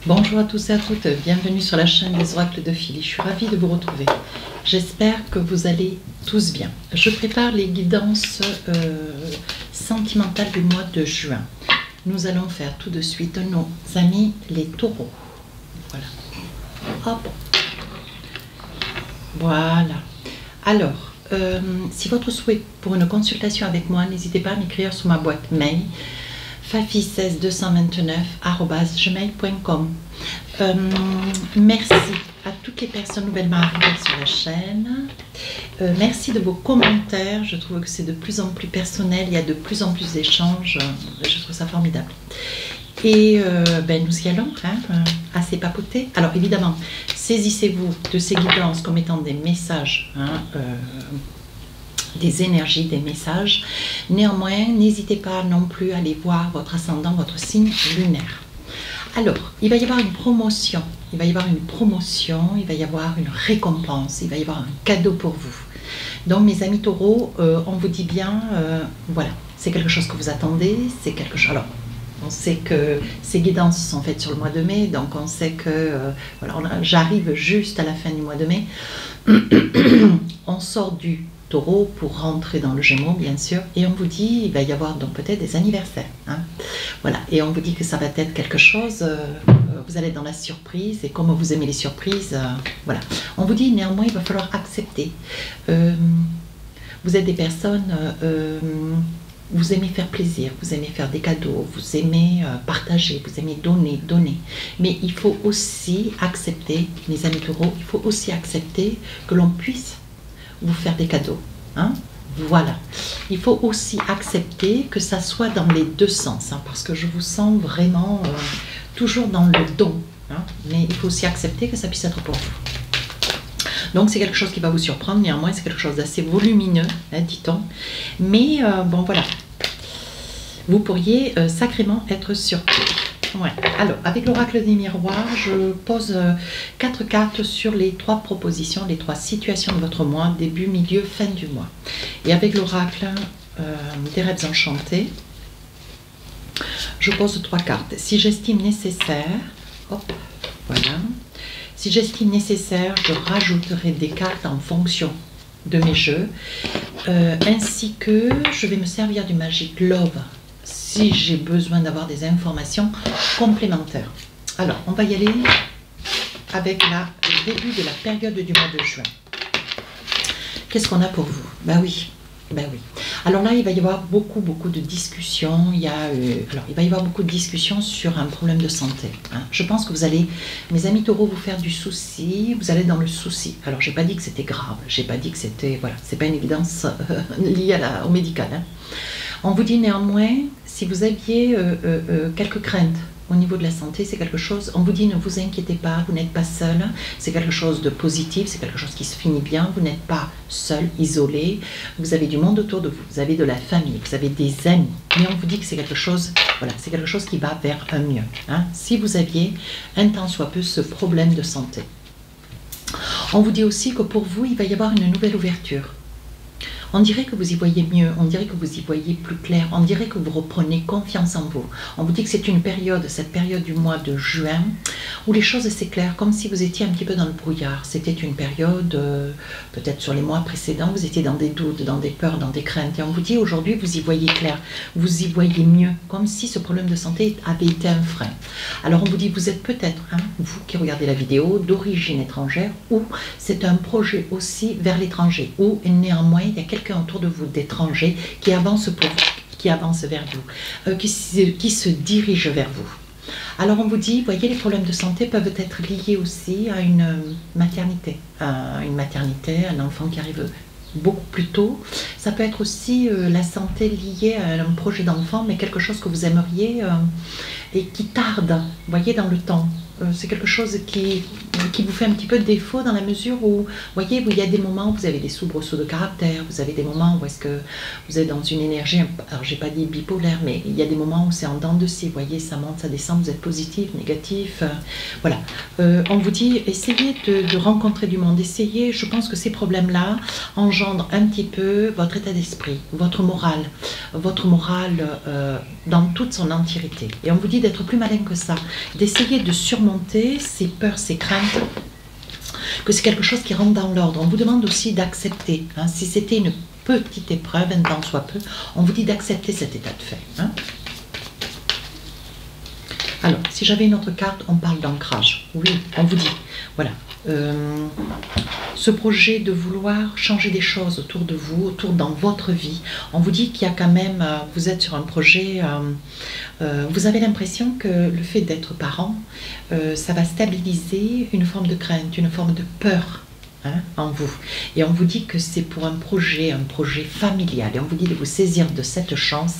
Bonjour à tous et à toutes, bienvenue sur la chaîne des oracles de Philly. Je suis ravie de vous retrouver. J'espère que vous allez tous bien. Je prépare les guidances sentimentales du mois de juin. Nous allons faire tout de suite nos amis les taureaux. Voilà. Hop. Voilà. Alors, si votre souhait pour une consultation avec moi, n'hésitez pas à m'écrire sur ma boîte mail fafi16229@gmail.com. Merci à toutes les personnes nouvellement arrivées sur la chaîne. Merci de vos commentaires. Je trouve que c'est de plus en plus personnel. Il y a de plus en plus d'échanges. Je trouve ça formidable. Et nous y allons, assez papoté. Alors évidemment, saisissez-vous de ces guidances comme étant des messages, des énergies, des messages. Néanmoins, n'hésitez pas non plus à aller voir votre ascendant, votre signe lunaire. Alors, il va y avoir une promotion, il va y avoir une récompense, il va y avoir un cadeau pour vous. Donc mes amis taureaux, on vous dit bien, voilà, c'est quelque chose que vous attendez, c'est quelque chose... Alors, on sait que ces guidances sont faites sur le mois de mai, donc on sait que j'arrive juste à la fin du mois de mai. On sort du taureau pour rentrer dans le gémeaux, bien sûr, et on vous dit il va y avoir donc peut-être des anniversaires. Voilà, et on vous dit que ça va être quelque chose, vous allez être dans la surprise, et comme vous aimez les surprises, voilà. On vous dit néanmoins il va falloir accepter. Vous êtes des personnes... vous aimez faire plaisir, vous aimez faire des cadeaux, vous aimez partager, vous aimez donner. Mais il faut aussi accepter, mes amis taureaux, il faut aussi accepter que l'on puisse vous faire des cadeaux. Voilà. Il faut aussi accepter que ça soit dans les deux sens, parce que je vous sens vraiment toujours dans le don. Mais il faut aussi accepter que ça puisse être pour vous. Donc c'est quelque chose qui va vous surprendre, néanmoins c'est quelque chose d'assez volumineux, dit-on. Mais bon voilà, vous pourriez sacrément être surpris. Ouais. Alors, avec l'oracle des miroirs, je pose 4 cartes sur les 3 propositions, les 3 situations de votre mois, début, milieu, fin du mois. Et avec l'oracle des rêves enchantés, je pose 3 cartes. Si j'estime nécessaire, hop, voilà. Si j'estime nécessaire, je rajouterai des cartes en fonction de mes jeux, ainsi que je vais me servir du Magic Love si j'ai besoin d'avoir des informations complémentaires. Alors, on va y aller avec le début de la période du mois de juin. Qu'est-ce qu'on a pour vous? Ben oui. Alors là, il va y avoir beaucoup de discussions. Il va y avoir beaucoup de discussions sur un problème de santé. Je pense que vous allez, mes amis taureaux, vous faire du souci. Vous allez dans le souci. Alors, j'ai pas dit que c'était grave. J'ai pas dit que c'était, voilà, c'est pas une évidence liée au médical. On vous dit néanmoins, si vous aviez quelques craintes au niveau de la santé, c'est quelque chose, on vous dit ne vous inquiétez pas, vous n'êtes pas seul, c'est quelque chose de positif, c'est quelque chose qui se finit bien, vous n'êtes pas seul, isolé, vous avez du monde autour de vous, vous avez de la famille, vous avez des amis, mais on vous dit que c'est quelque chose, voilà, c'est quelque chose qui va vers un mieux. Si vous aviez un tant soit peu ce problème de santé. On vous dit aussi que pour vous, il va y avoir une nouvelle ouverture. On dirait que vous y voyez mieux, on dirait que vous y voyez plus clair, on dirait que vous reprenez confiance en vous. On vous dit que c'est une période, cette période du mois de juin, où les choses s'éclairent, comme si vous étiez un petit peu dans le brouillard. C'était une période, peut-être sur les mois précédents, vous étiez dans des doutes, dans des peurs, dans des craintes. Et on vous dit aujourd'hui, vous y voyez clair, vous y voyez mieux, comme si ce problème de santé avait été un frein. Alors on vous dit, vous êtes peut-être, vous qui regardez la vidéo, d'origine étrangère, ou c'est un projet aussi vers l'étranger, ou néanmoins, il y a quelqu'un autour de vous d'étrangers qui avance pour vous, qui avance vers vous, qui se dirige vers vous. Alors on vous dit, voyez, les problèmes de santé peuvent être liés aussi à une maternité, un enfant qui arrive beaucoup plus tôt. Ça peut être aussi la santé liée à un projet d'enfant, mais quelque chose que vous aimeriez et qui tarde, voyez, dans le temps. C'est quelque chose qui qui vous fait un petit peu défaut dans la mesure où, voyez, il y a des moments où vous avez des soubresauts de caractère, vous avez des moments où est-ce que vous êtes dans une énergie, alors j'ai pas dit bipolaire, mais il y a des moments où c'est en dents de scie, vous voyez, ça monte, ça descend, vous êtes positif, négatif, voilà. On vous dit, essayez de rencontrer du monde, essayez, je pense que ces problèmes-là engendrent un petit peu votre état d'esprit, votre morale dans toute son entièreté. Et on vous dit d'être plus malin que ça, d'essayer de surmonter ces peurs, ces craintes, que c'est quelque chose qui rentre dans l'ordre. On vous demande aussi d'accepter, hein, si c'était une petite épreuve, un temps soit peu, on vous dit d'accepter cet état de fait. Hein. Alors, si j'avais une autre carte, on parle d'ancrage. Oui, on vous dit, voilà, ce projet de vouloir changer des choses autour de vous, autour dans votre vie, on vous dit qu'il y a quand même, vous êtes sur un projet, vous avez l'impression que le fait d'être parent, ça va stabiliser une forme de crainte, une forme de peur. Hein, en vous. Et on vous dit que c'est pour un projet familial. Et on vous dit de vous saisir de cette chance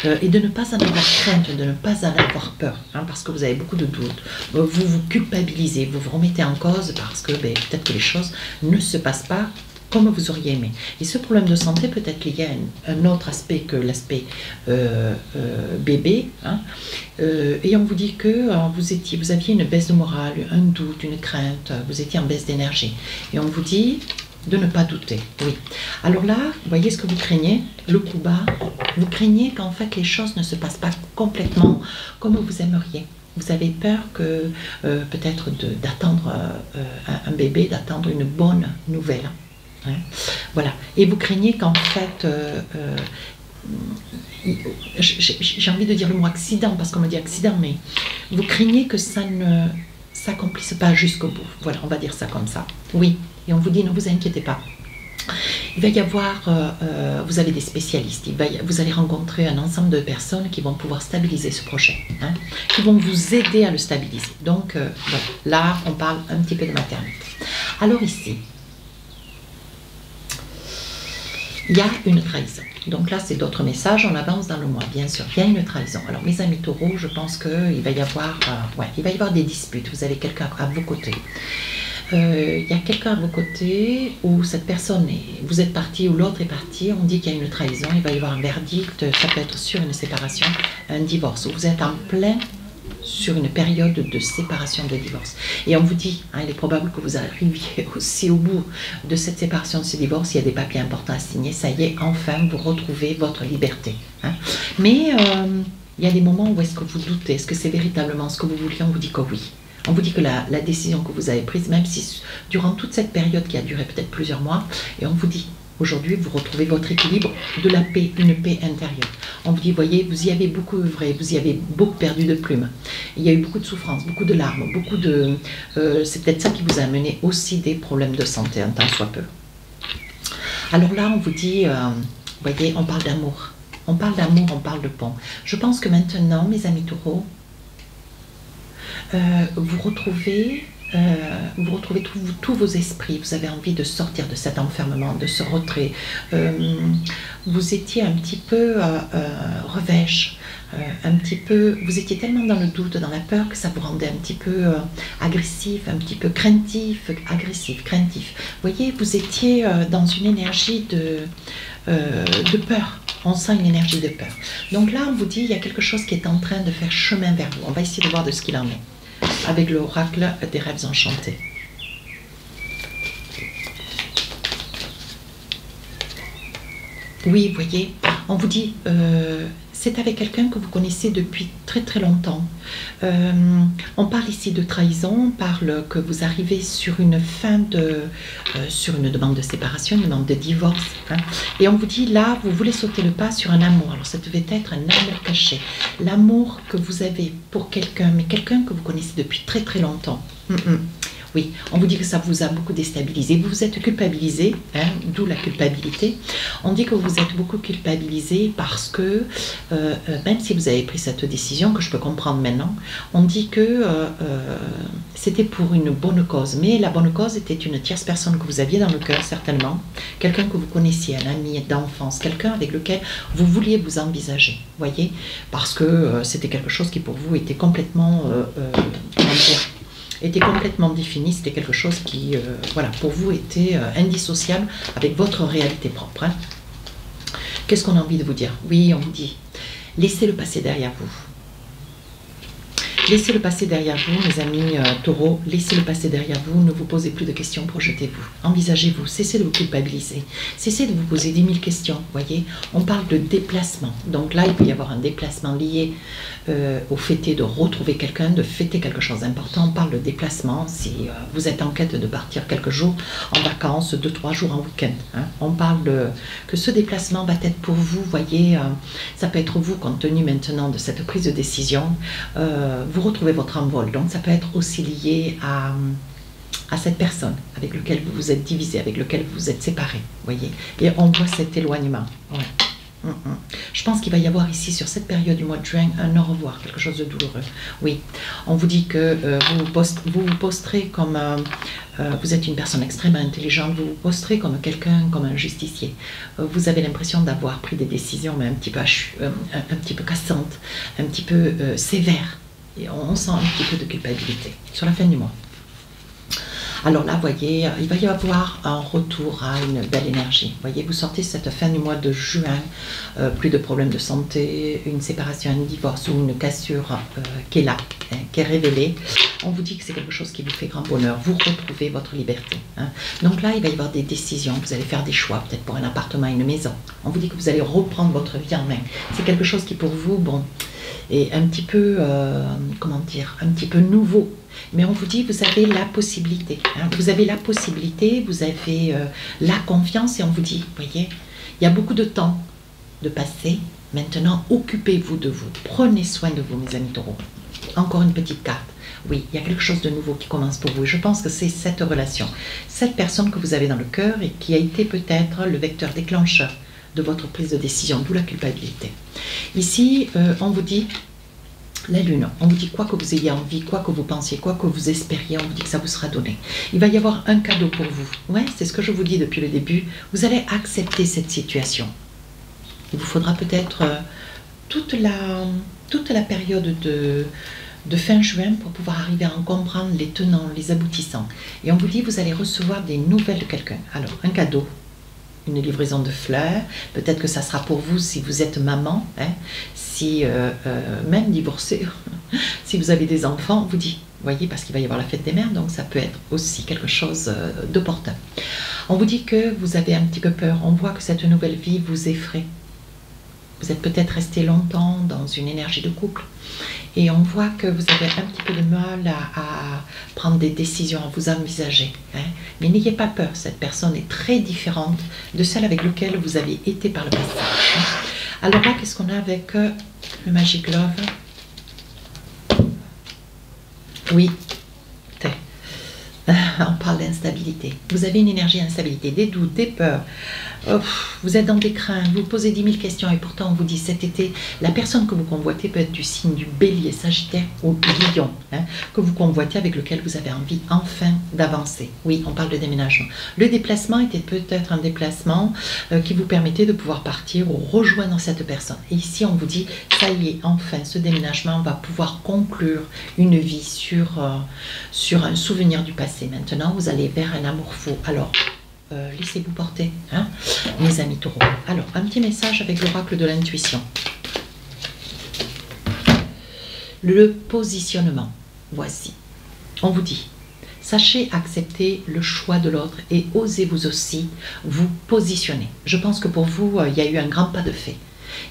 et de ne pas en avoir crainte, de ne pas en avoir peur, hein, parce que vous avez beaucoup de doutes. Vous vous culpabilisez, vous vous remettez en cause parce que peut-être que les choses ne se passent pas comme vous auriez aimé. Et ce problème de santé, peut-être qu'il y a un autre aspect que l'aspect bébé. Hein, et on vous dit que vous aviez une baisse de morale, un doute, une crainte, vous étiez en baisse d'énergie. Et on vous dit de ne pas douter. Oui. Alors là, vous voyez ce que vous craignez, le coup bas, vous craignez qu'en fait les choses ne se passent pas complètement comme vous aimeriez. Vous avez peur que peut-être d'attendre un bébé, d'attendre une bonne nouvelle. Hein, voilà. Et vous craignez qu'en fait, j'ai envie de dire le mot accident, parce qu'on me dit accident, mais vous craignez que ça ne s'accomplisse pas jusqu'au bout. Voilà, on va dire ça comme ça. Oui, et on vous dit, ne vous inquiétez pas. Il va y avoir, vous avez des spécialistes, vous allez rencontrer un ensemble de personnes qui vont pouvoir stabiliser ce projet, hein, qui vont vous aider à le stabiliser. Donc, voilà, là, on parle un petit peu de maternité. Alors ici, il y a une trahison. Donc là, c'est d'autres messages, on avance dans le mois, bien sûr. Il y a une trahison. Alors, mes amis taureaux, je pense qu'il va y avoir, il va y avoir des disputes. Vous avez quelqu'un à vos côtés. Il y a quelqu'un à vos côtés où cette personne, vous êtes parti ou l'autre est parti, on dit qu'il y a une trahison, il va y avoir un verdict, ça peut être sur une séparation, un divorce. Vous êtes en plein sur une période de séparation, de divorce. Et on vous dit, hein, il est probable que vous arriviez aussi au bout de cette séparation, de ce divorce, il y a des papiers importants à signer, ça y est, enfin, vous retrouvez votre liberté. Hein. Mais il y a des moments où est-ce que vous doutez, est-ce que c'est véritablement ce que vous vouliez, on vous dit que oui. On vous dit que la décision que vous avez prise, même si durant toute cette période qui a duré peut-être plusieurs mois, et on vous dit, aujourd'hui, vous retrouvez votre équilibre, de la paix, une paix intérieure. On vous dit, voyez, vous y avez beaucoup œuvré, vous y avez beaucoup perdu de plumes. Il y a eu beaucoup de souffrances, beaucoup de larmes, beaucoup de... c'est peut-être ça qui vous a amené aussi des problèmes de santé, un tant soit peu. Alors là, on vous dit, voyez, on parle d'amour. On parle d'amour, on parle de pont. Je pense que maintenant, mes amis taureaux, vous retrouvez tous vos esprits, vous avez envie de sortir de cet enfermement, de ce retrait. Vous étiez un petit peu revêche, un petit peu, vous étiez tellement dans le doute, dans la peur, que ça vous rendait un petit peu agressif, un petit peu craintif, agressif, craintif. Vous voyez, vous étiez dans une énergie de peur. On sent une énergie de peur. Donc là, on vous dit, il y a quelque chose qui est en train de faire chemin vers vous. On va essayer de voir de ce qu'il en est, avec l'oracle des rêves enchantés. Oui, vous voyez, on vous dit, c'est avec quelqu'un que vous connaissez depuis très très longtemps. On parle ici de trahison, on parle que vous arrivez sur une fin sur une demande de séparation, une demande de divorce. Hein, et on vous dit là, vous voulez sauter le pas sur un amour. Alors ça devait être un amour caché. L'amour que vous avez pour quelqu'un, mais quelqu'un que vous connaissez depuis très très longtemps. Oui, on vous dit que ça vous a beaucoup déstabilisé. Vous vous êtes culpabilisé, hein, d'où la culpabilité. On dit que vous êtes beaucoup culpabilisé parce que, même si vous avez pris cette décision, que je peux comprendre maintenant, on dit que c'était pour une bonne cause. Mais la bonne cause était une tierce personne que vous aviez dans le cœur, certainement. Quelqu'un que vous connaissiez, un ami d'enfance, quelqu'un avec lequel vous vouliez vous envisager, voyez, parce que c'était quelque chose qui pour vous était complètement était complètement défini, c'était quelque chose qui, voilà, pour vous était indissociable avec votre réalité propre. Hein. Qu'est-ce qu'on a envie de vous dire? Oui, on vous dit, laissez le passé derrière vous. Laissez le passé derrière vous, mes amis taureaux, laissez le passé derrière vous, ne vous posez plus de questions, projetez-vous, envisagez-vous, cessez de vous culpabiliser, cessez de vous poser 10 000 questions, voyez, on parle de déplacement, donc là il peut y avoir un déplacement lié au fait de retrouver quelqu'un, de fêter quelque chose d'important, on parle de déplacement, si vous êtes en quête de partir quelques jours en vacances, 2-3 jours en week-end, hein. On parle que ce déplacement va être pour vous, voyez, ça peut être vous compte tenu maintenant de cette prise de décision, vous retrouvez votre envol, donc ça peut être aussi lié à cette personne avec laquelle vous vous êtes divisé, avec laquelle vous vous êtes séparé, voyez, et on voit cet éloignement, ouais. Je pense qu'il va y avoir ici, sur cette période du mois de juin, un au revoir, quelque chose de douloureux. Oui, on vous dit que vous vous posterez comme... vous êtes une personne extrêmement intelligente, vous vous posterez comme quelqu'un, comme un justicier. Vous avez l'impression d'avoir pris des décisions, mais un petit peu cassantes, un petit peu sévères. Et on sent un petit peu de culpabilité sur la fin du mois. Alors là, vous voyez, il va y avoir un retour à une belle énergie. Vous voyez, vous sortez cette fin du mois de juin, plus de problèmes de santé, une séparation, un divorce ou une cassure qui est là, hein, qui est révélée. On vous dit que c'est quelque chose qui vous fait grand bonheur. Vous retrouvez votre liberté. Hein. Donc là, il va y avoir des décisions. Vous allez faire des choix, peut-être pour un appartement, une maison. On vous dit que vous allez reprendre votre vie en main. C'est quelque chose qui, pour vous, bon, est un petit peu, comment dire, un petit peu nouveau. Mais on vous dit, vous avez la possibilité. Hein, vous avez la possibilité, vous avez la confiance et on vous dit, voyez, il y a beaucoup de temps de passer. Maintenant, occupez-vous de vous. Prenez soin de vous, mes amis taureaux. Encore une petite carte. Oui, il y a quelque chose de nouveau qui commence pour vous. Je pense que c'est cette relation, cette personne que vous avez dans le cœur et qui a été peut-être le vecteur déclencheur de votre prise de décision, d'où la culpabilité. Ici, on vous dit... La lune, on vous dit quoi que vous ayez envie, quoi que vous pensiez, quoi que vous espériez, on vous dit que ça vous sera donné. Il va y avoir un cadeau pour vous. Ouais, c'est ce que je vous dis depuis le début. Vous allez accepter cette situation. Il vous faudra peut-être toute la période de fin juin pour pouvoir arriver à en comprendre les tenants, les aboutissants. Et on vous dit vous allez recevoir des nouvelles de quelqu'un. Alors, un cadeau. Une livraison de fleurs, peut-être que ça sera pour vous si vous êtes maman, hein, si même divorcée, si vous avez des enfants, on vous dit, voyez, parce qu'il va y avoir la fête des mères, donc ça peut être aussi quelque chose d'opportun. On vous dit que vous avez un petit peu peur, on voit que cette nouvelle vie vous effraie. Vous êtes peut-être resté longtemps dans une énergie de couple et on voit que vous avez un petit peu de mal à prendre des décisions, à vous envisager. Hein. Mais n'ayez pas peur, cette personne est très différente de celle avec laquelle vous avez été par le passé. Hein. Alors là, qu'est-ce qu'on a avec le Magic Love? Oui, on parle d'instabilité. Vous avez une énergie d'instabilité, des doutes, des peurs. Oh, vous êtes dans des craintes, vous posez 10 000 questions et pourtant on vous dit cet été, la personne que vous convoitez peut être du signe du Bélier, Sagittaire ou du Lion, hein, que vous convoitez, avec lequel vous avez envie enfin d'avancer. Oui, on parle de déménagement. Le déplacement était peut-être un déplacement qui vous permettait de pouvoir partir ou rejoindre cette personne. Et ici on vous dit, ça y est, enfin ce déménagement va pouvoir conclure une vie sur un souvenir du passé. Maintenant vous allez vers un amour faux. Alors, laissez-vous porter, hein, mes amis taureaux. Alors, un petit message avec l'oracle de l'intuition. Le positionnement, voici. On vous dit, sachez accepter le choix de l'autre et osez vous aussi vous positionner. Je pense que pour vous, il y a eu un grand pas de fait.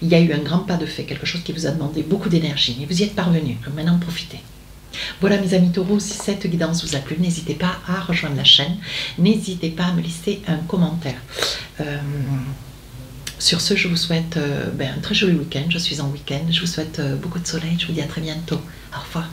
Il y a eu un grand pas de fait, quelque chose qui vous a demandé beaucoup d'énergie, mais vous y êtes parvenu. Maintenant, profitez. Voilà mes amis taureaux, si cette guidance vous a plu, n'hésitez pas à rejoindre la chaîne, n'hésitez pas à me laisser un commentaire. Sur ce, je vous souhaite un très joli week-end, je suis en week-end, je vous souhaite beaucoup de soleil, je vous dis à très bientôt, au revoir.